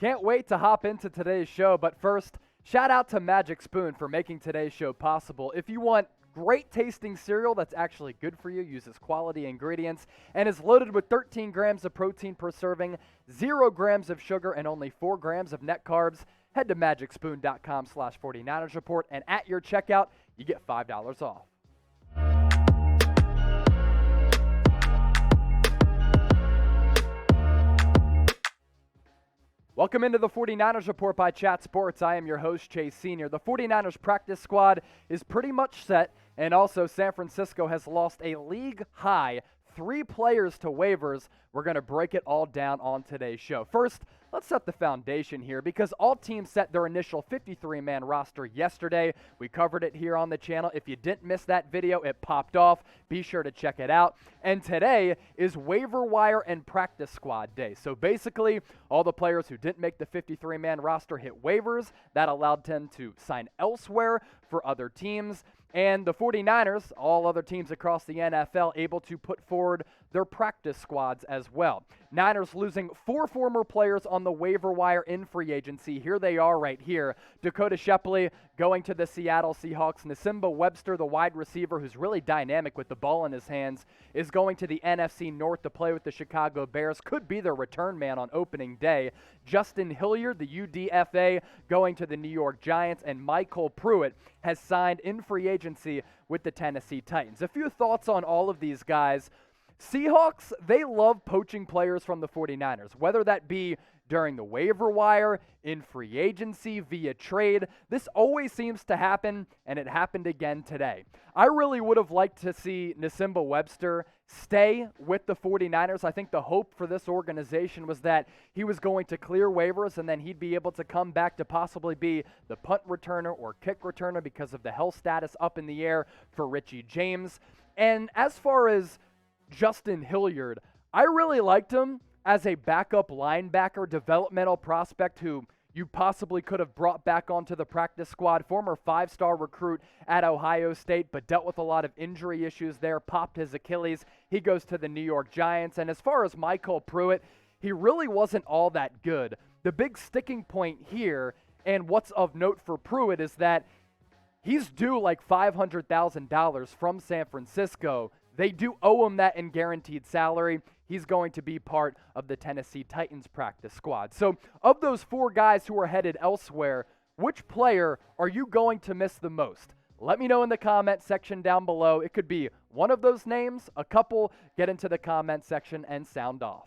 Can't wait to hop into today's show, but first, shout out to Magic Spoon for making today's show possible. If you want great tasting cereal that's actually good for you, uses quality ingredients, and is loaded with 13 grams of protein per serving, 0 grams of sugar, and only 4 grams of net carbs, head to magicspoon.com/49ers report, and at your checkout, you get $5 off. Welcome into the 49ers Report by Chat Sports. I am your host, Chase Senior. The 49ers practice squad is pretty much set, and also San Francisco has lost a league-high 3 players to waivers. We're going to break it all down on today's show. First, let's set the foundation here because all teams set their initial 53-man roster yesterday. We covered it here on the channel. If you didn't miss that video, it popped off. Be sure to check it out. And today is waiver wire and practice squad day. So basically, all the players who didn't make the 53-man roster hit waivers. That allowed them to sign elsewhere for other teams. And the 49ers, all other teams across the NFL, able to put forward their practice squads as well. Niners losing 4 former players on the waiver wire in free agency. Here they are right here. Dakoda Shepley going to the Seattle Seahawks. Nsimba, Webster, the wide receiver who's really dynamic with the ball in his hands, is going to the NFC North to play with the Chicago Bears. Could be their return man on opening day. Justin Hilliard, the UDFA, going to the New York Giants. And Michael Pruitt has signed in free agency with the Tennessee Titans. A few thoughts on all of these guys. Seahawks, they love poaching players from the 49ers, whether that be during the waiver wire, in free agency, via trade. This always seems to happen, and it happened again today. I really would have liked to see Nsimba Webster stay with the 49ers. I think the hope for this organization was that he was going to clear waivers and then he'd be able to come back to possibly be the punt returner or kick returner because of the health status up in the air for Richie James. And as far as Justin Hilliard, I really liked him as a backup linebacker, developmental prospect who you possibly could have brought back onto the practice squad. Former 5-star recruit at Ohio State, but dealt with a lot of injury issues there, popped his Achilles. He goes to the New York Giants. And as far as Michael Pruitt, he really wasn't all that good. The big sticking point here, and what's of note for Pruitt, is that he's due like $500,000 from San Francisco. They do owe him that in guaranteed salary. He's going to be part of the Tennessee Titans practice squad. So of those 4 guys who are headed elsewhere, which player are you going to miss the most? Let me know in the comment section down below. It could be one of those names, a couple. Get into the comment section and sound off.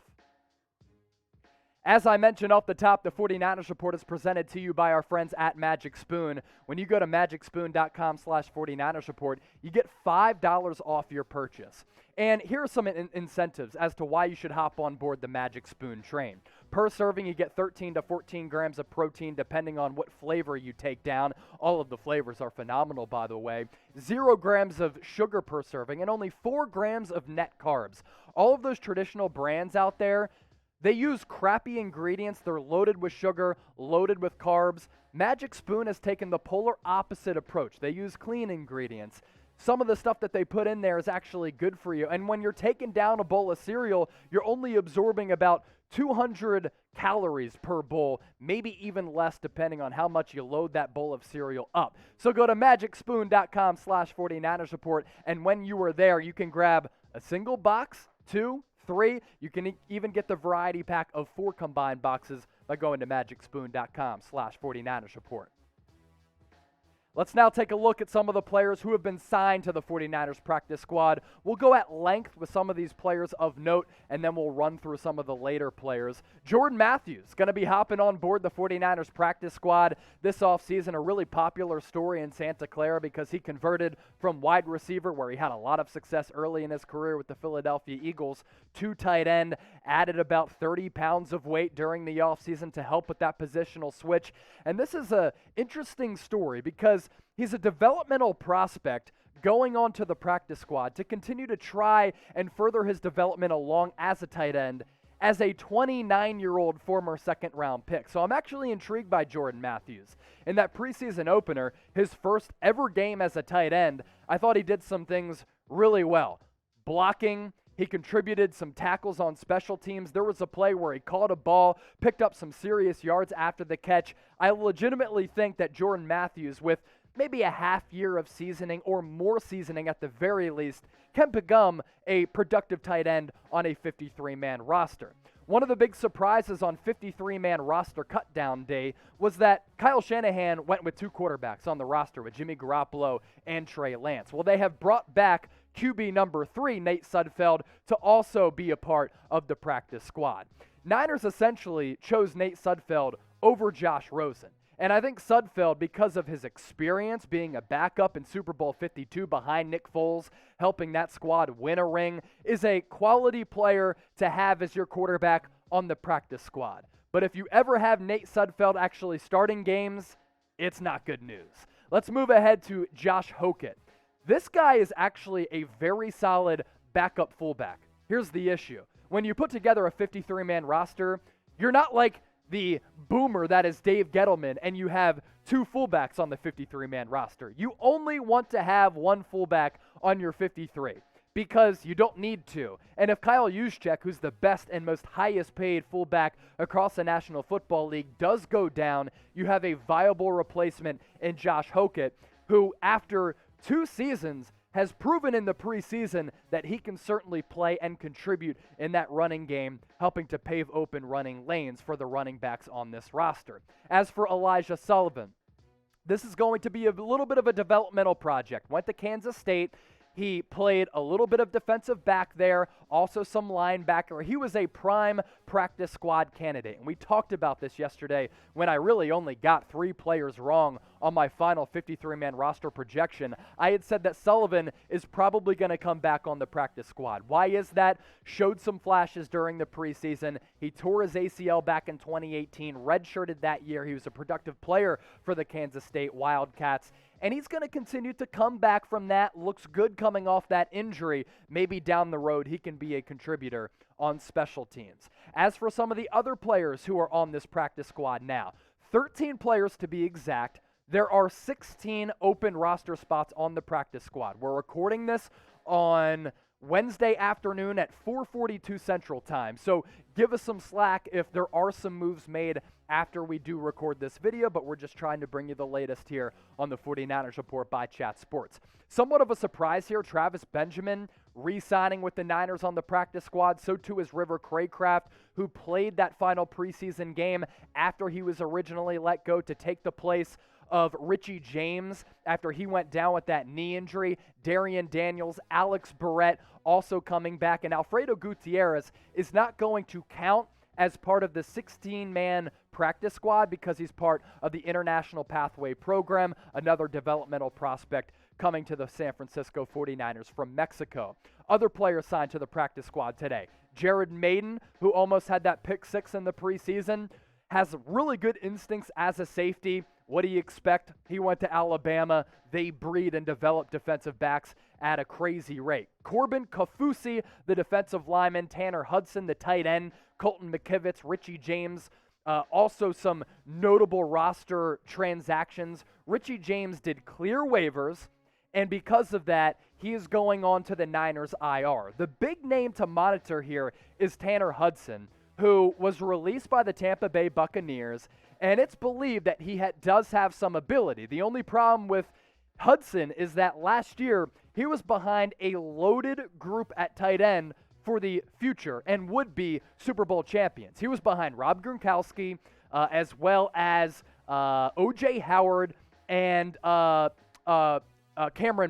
As I mentioned off the top, the 49ers Report is presented to you by our friends at Magic Spoon. When you go to magicspoon.com/49ers Report, you get $5 off your purchase. And here are some incentives as to why you should hop on board the Magic Spoon train. Per serving, you get 13 to 14 grams of protein, depending on what flavor you take down. All of the flavors are phenomenal, by the way. 0 grams of sugar per serving, and only 4 grams of net carbs. All of those traditional brands out there, they use crappy ingredients. They're loaded with sugar, loaded with carbs. Magic Spoon has taken the polar opposite approach. They use clean ingredients. Some of the stuff that they put in there is actually good for you. And when you're taking down a bowl of cereal, you're only absorbing about 200 calories per bowl, maybe even less depending on how much you load that bowl of cereal up. So go to magicspoon.com/49ers Report, and when you are there, you can grab a single box, 2, 3. You can even get the variety pack of 4 combined boxes by going to magicspoon.com/49ers Report. Let's now take a look at some of the players who have been signed to the 49ers practice squad. We'll go at length with some of these players of note, and then we'll run through some of the later players. Jordan Matthews going to be hopping on board the 49ers practice squad this offseason. A really popular story in Santa Clara because he converted from wide receiver, where he had a lot of success early in his career with the Philadelphia Eagles, to tight end, added about 30 pounds of weight during the offseason to help with that positional switch. And this is an interesting story because he's a developmental prospect going on to the practice squad to continue to try and further his development along as a tight end as a 29-year-old former second-round pick. So I'm actually intrigued by Jordan Matthews. In that preseason opener, his first ever game as a tight end, I thought he did some things really well. Blocking, He contributed some tackles on special teams. There was a play where he caught a ball, picked up some serious yards after the catch. I legitimately think that Jordan Matthews, with maybe a half year of seasoning or more seasoning at the very least, can become a productive tight end on a 53-man roster. One of the big surprises on 53-man roster cutdown day was that Kyle Shanahan went with two quarterbacks on the roster with Jimmy Garoppolo and Trey Lance. Well, they have brought back QB number 3, Nate Sudfeld, to also be a part of the practice squad. Niners essentially chose Nate Sudfeld over Josh Rosen. And I think Sudfeld, because of his experience being a backup in Super Bowl 52 behind Nick Foles, helping that squad win a ring, is a quality player to have as your quarterback on the practice squad. But if you ever have Nate Sudfeld actually starting games, it's not good news. Let's move ahead to Josh Hokett. This guy is actually a very solid backup fullback. Here's the issue. When you put together a 53-man roster, you're not like the boomer that is Dave Gettleman and you have two fullbacks on the 53-man roster. You only want to have one fullback on your 53 because you don't need to. And if Kyle Juszczyk, who's the best and most highest paid fullback across the National Football League, does go down, you have a viable replacement in Josh Hokett, who after 2 seasons has proven in the preseason that he can certainly play and contribute in that running game, helping to pave open running lanes for the running backs on this roster. As for Elijah Sullivan, this is going to be a little bit of a developmental project. Went to Kansas State. He played a little bit of defensive back there, also some linebacker. He was a prime practice squad candidate. And we talked about this yesterday when I really only got 3 players wrong on my final 53-man roster projection. I had said that Sullivan is probably going to come back on the practice squad. Why is that? Showed some flashes during the preseason. He tore his ACL back in 2018, redshirted that year. He was a productive player for the Kansas State Wildcats. And he's going to continue to come back from that. Looks good coming off that injury. Maybe down the road he can be a contributor on special teams. As for some of the other players who are on this practice squad now, 13 players to be exact. There are 16 open roster spots on the practice squad. We're recording this on Wednesday afternoon at 4:42 Central Time. So give us some slack if there are some moves made after we do record this video, but we're just trying to bring you the latest here on the 49ers Report by Chat Sports. Somewhat of a surprise here, Travis Benjamin re-signing with the Niners on the practice squad. So too is River Cracraft, who played that final preseason game after he was originally let go to take the place of Richie James after he went down with that knee injury. Darrion Daniels, Alex Barrett also coming back, and Alfredo Gutierrez is not going to count as part of the 16-man practice squad because he's part of the International Pathway Program, another developmental prospect coming to the San Francisco 49ers from Mexico. Other players signed to the practice squad today. Jared Mayden, who almost had that pick 6 in the preseason, has really good instincts as a safety. What do you expect? He went to Alabama. They breed and develop defensive backs at a crazy rate. Corbin Kafusi, the defensive lineman. Tanner Hudson, the tight end. Colton McKivitz, Richie James. Also some notable roster transactions. Richie James did clear waivers, and because of that, he is going on to the Niners IR. The big name to monitor here is Tanner Hudson, who was released by the Tampa Bay Buccaneers, and it's believed that he does have some ability. The only problem with Hudson is that last year he was behind a loaded group at tight end for the future and would be Super Bowl champions. He was behind Rob Gronkowski, as well as O.J. Howard and Cameron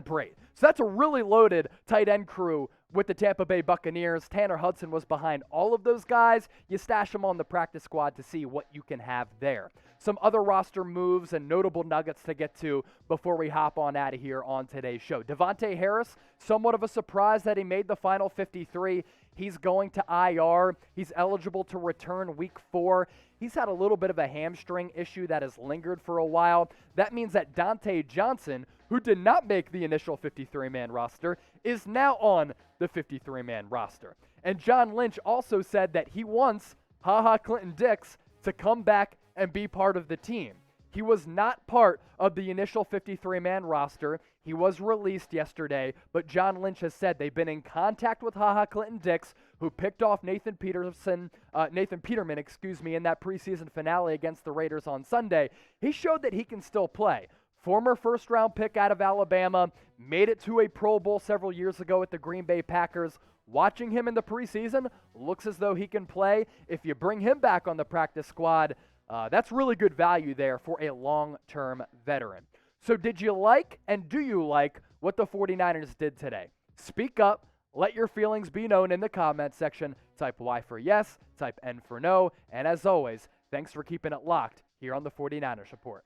Brate. So that's a really loaded tight end crew with the Tampa Bay Buccaneers. Tanner Hudson was behind all of those guys. You stash them on the practice squad to see what you can have there. Some other roster moves and notable nuggets to get to before we hop on out of here on today's show. Devontae Harris, somewhat of a surprise that he made the final 53. He's going to IR. He's eligible to return week 4. He's had a little bit of a hamstring issue that has lingered for a while. That means that Dante Johnson, who did not make the initial 53-man roster, is now on the 53-man roster. And John Lynch also said that he wants Clinton Dix to come back and be part of the team. He was not part of the initial 53-man roster. He was released yesterday, but John Lynch has said they've been in contact with HaHa Clinton-Dix, who picked off Nathan Peterman, in that preseason finale against the Raiders on Sunday. He showed that he can still play. Former first-round pick out of Alabama, made it to a Pro Bowl several years ago with the Green Bay Packers. Watching him in the preseason, looks as though he can play. If you bring him back on the practice squad, that's really good value there for a long-term veteran. So did you like and do you like what the 49ers did today? Speak up. Let your feelings be known in the comment section. Type Y for yes, type N for no. And as always, thanks for keeping it locked here on the 49ers Report.